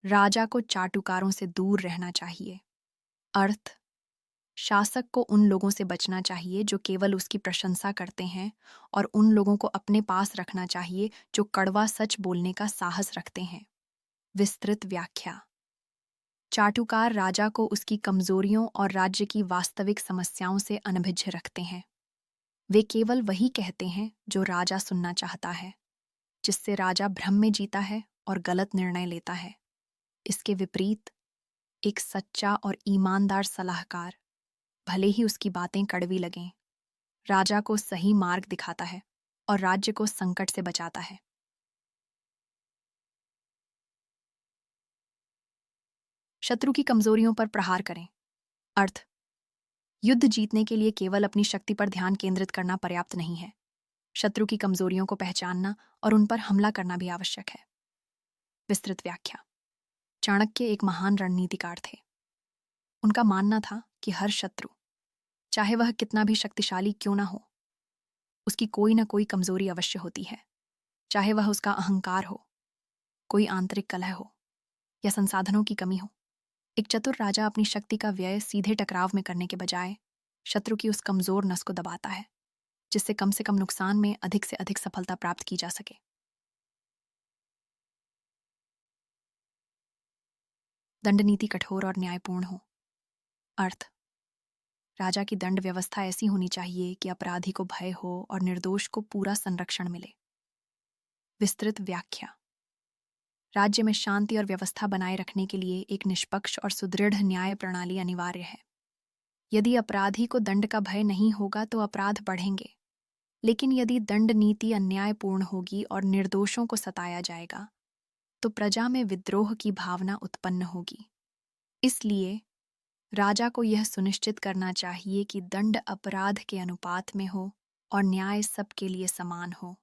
राजा को चाटुकारों से दूर रहना चाहिए। अर्थ, शासक को उन लोगों से बचना चाहिए जो केवल उसकी प्रशंसा करते हैं और उन लोगों को अपने पास रखना चाहिए जो कड़वा सच बोलने का साहस रखते हैं। विस्तृत व्याख्या। चाटुकार राजा को उसकी कमजोरियों और राज्य की वास्तविक समस्याओं से अनभिज्ञ रखते हैं। वे केवल वही कहते हैं जो राजा सुनना चाहता है, जिससे राजा भ्रम में जीता है और गलत निर्णय लेता है। इसके विपरीत, एक सच्चा और ईमानदार सलाहकार, भले ही उसकी बातें कड़वी लगें, राजा को सही मार्ग दिखाता है और राज्य को संकट से बचाता है। शत्रु की कमजोरियों पर प्रहार करें। अर्थ, युद्ध जीतने के लिए केवल अपनी शक्ति पर ध्यान केंद्रित करना पर्याप्त नहीं है। शत्रु की कमजोरियों को पहचानना और उन पर हमला करना भी आवश्यक है। विस्तृत व्याख्या। चाणक्य एक महान रणनीतिकार थे। उनका मानना था कि हर शत्रु, चाहे वह कितना भी शक्तिशाली क्यों ना हो, उसकी कोई ना कोई कमजोरी अवश्य होती है। चाहे वह उसका अहंकार हो, कोई आंतरिक कलह हो या संसाधनों की कमी हो। एक चतुर राजा अपनी शक्ति का व्यय सीधे टकराव में करने के बजाय शत्रु की उस कमजोर नस को दबाता है, जिससे कम से कम नुकसान में अधिक से अधिक सफलता प्राप्त की जा सके। दंड नीति कठोर और न्यायपूर्ण हो। अर्थ, राजा की दंड व्यवस्था ऐसी होनी चाहिए कि अपराधी को भय हो और निर्दोष को पूरा संरक्षण मिले। विस्तृत व्याख्या। राज्य में शांति और व्यवस्था बनाए रखने के लिए एक निष्पक्ष और सुदृढ़ न्याय प्रणाली अनिवार्य है। यदि अपराधी को दंड का भय नहीं होगा तो अपराध बढ़ेंगे, लेकिन यदि दंड नीति अन्यायपूर्ण होगी और निर्दोषों को सताया जाएगा, तो प्रजा में विद्रोह की भावना उत्पन्न होगी। इसलिए राजा को यह सुनिश्चित करना चाहिए कि दंड अपराध के अनुपात में हो और न्याय सबके लिए समान हो।